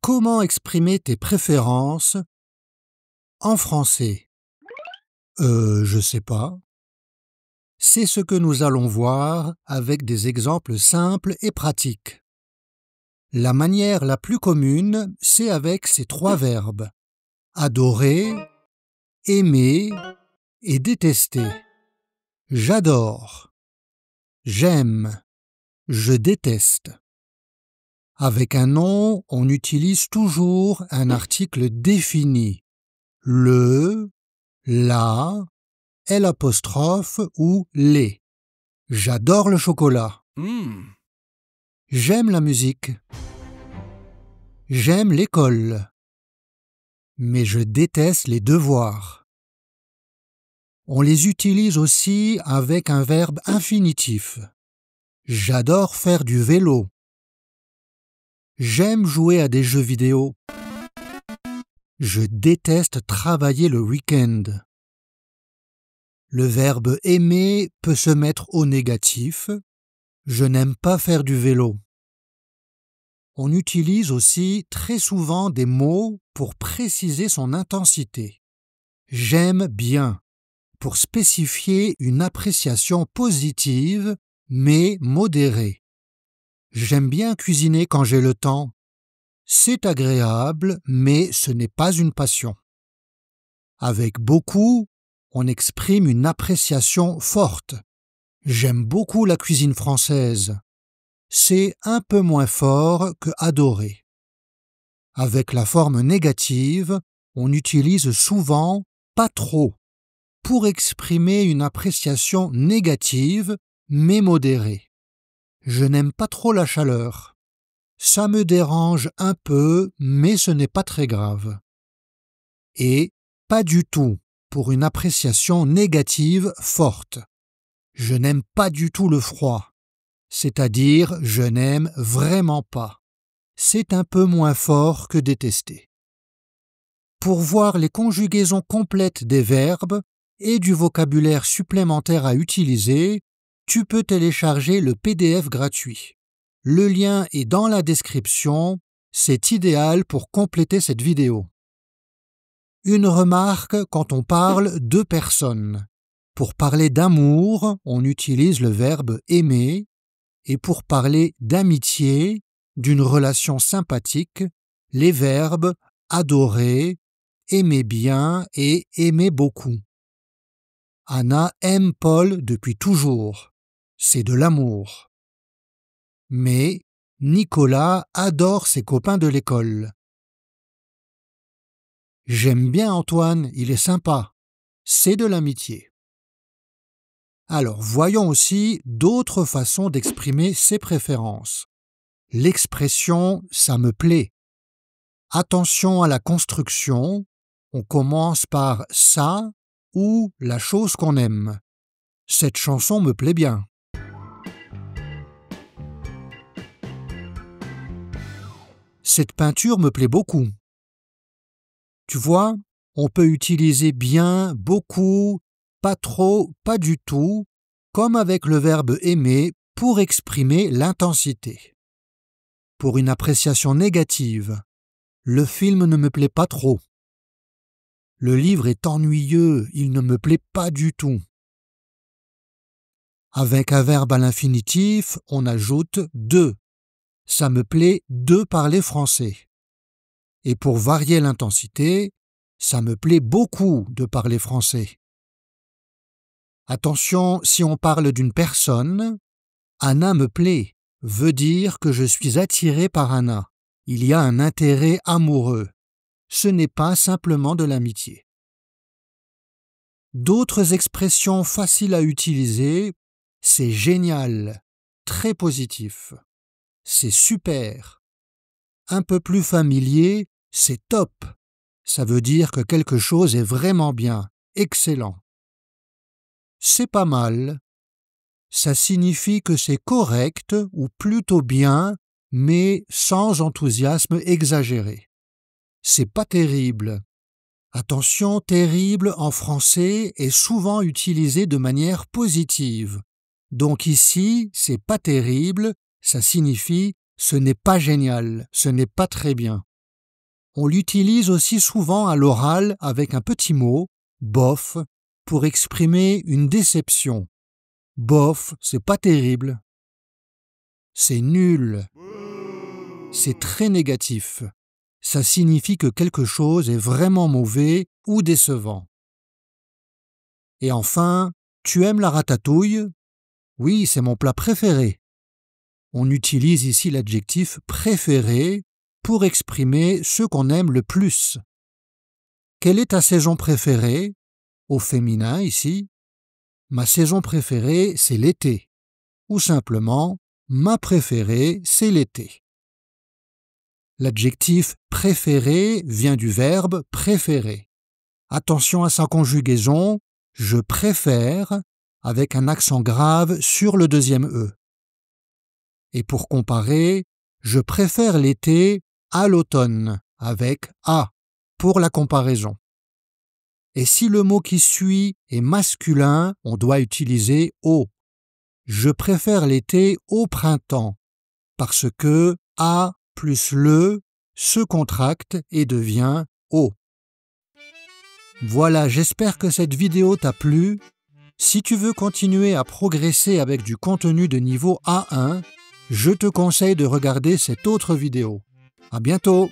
Comment exprimer tes préférences en français? Je sais pas. C'est ce que nous allons voir avec des exemples simples et pratiques. La manière la plus commune, c'est avec ces trois verbes: adorer, aimer et détester. J'adore, j'aime, je déteste. Avec un nom, on utilise toujours un article défini: le, la, l'apostrophe ou les. J'adore le chocolat. J'aime la musique. J'aime l'école. Mais je déteste les devoirs. On les utilise aussi avec un verbe infinitif. J'adore faire du vélo. J'aime jouer à des jeux vidéo. Je déteste travailler le week-end. Le verbe aimer peut se mettre au négatif. Je n'aime pas faire du vélo. On utilise aussi très souvent des mots pour préciser son intensité. J'aime bien, pour spécifier une appréciation positive, mais modérée. J'aime bien cuisiner quand j'ai le temps. C'est agréable, mais ce n'est pas une passion. Avec beaucoup, on exprime une appréciation forte. J'aime beaucoup la cuisine française. C'est un peu moins fort que adorer. Avec la forme négative, on utilise souvent pas trop pour exprimer une appréciation négative, mais modérée. Je n'aime pas trop la chaleur. Ça me dérange un peu, mais ce n'est pas très grave. Et pas du tout pour une appréciation négative forte. Je n'aime pas du tout le froid, c'est-à-dire je n'aime vraiment pas. C'est un peu moins fort que détester. Pour voir les conjugaisons complètes des verbes et du vocabulaire supplémentaire à utiliser, tu peux télécharger le PDF gratuit. Le lien est dans la description, c'est idéal pour compléter cette vidéo. Une remarque quand on parle de personnes. Pour parler d'amour, on utilise le verbe aimer, et pour parler d'amitié, d'une relation sympathique, les verbes adorer, aimer bien et aimer beaucoup. Anna aime Paul depuis toujours. C'est de l'amour. Mais Nicolas adore ses copains de l'école. J'aime bien Antoine, il est sympa. C'est de l'amitié. Alors, voyons aussi d'autres façons d'exprimer ses préférences. L'expression « ça me plaît ». Attention à la construction, on commence par « ça » ou « la chose qu'on aime ». Cette chanson me plaît bien. Cette peinture me plaît beaucoup. Tu vois, on peut utiliser bien, beaucoup, pas trop, pas du tout, comme avec le verbe aimer pour exprimer l'intensité. Pour une appréciation négative, le film ne me plaît pas trop. Le livre est ennuyeux, il ne me plaît pas du tout. Avec un verbe à l'infinitif, on ajoute de. Ça me plaît de parler français. Et pour varier l'intensité, ça me plaît beaucoup de parler français. Attention, si on parle d'une personne, Anna me plaît veut dire que je suis attiré par Anna. Il y a un intérêt amoureux. Ce n'est pas simplement de l'amitié. D'autres expressions faciles à utiliser, c'est génial, très positif. C'est super. Un peu plus familier, c'est top. Ça veut dire que quelque chose est vraiment bien, excellent. C'est pas mal. Ça signifie que c'est correct ou plutôt bien, mais sans enthousiasme exagéré. C'est pas terrible. Attention, terrible en français est souvent utilisé de manière positive. Donc ici, c'est pas terrible, ça signifie ce n'est pas génial, ce n'est pas très bien. On l'utilise aussi souvent à l'oral avec un petit mot, bof, pour exprimer une déception. Bof, c'est pas terrible. C'est nul. C'est très négatif. Ça signifie que quelque chose est vraiment mauvais ou décevant. Et enfin, tu aimes la ratatouille? Oui, c'est mon plat préféré. On utilise ici l'adjectif préféré pour exprimer ce qu'on aime le plus. Quelle est ta saison préférée? Au féminin ici. Ma saison préférée, c'est l'été. Ou simplement, ma préférée, c'est l'été. L'adjectif préféré vient du verbe préférer. Attention à sa conjugaison, je préfère, avec un accent grave sur le deuxième E. Et pour comparer, je préfère l'été à l'automne, avec A, pour la comparaison. Et si le mot qui suit est masculin, on doit utiliser au. Je préfère l'été au printemps, parce que A plus le se contracte et devient O. Voilà, j'espère que cette vidéo t'a plu. Si tu veux continuer à progresser avec du contenu de niveau A1, je te conseille de regarder cette autre vidéo. À bientôt!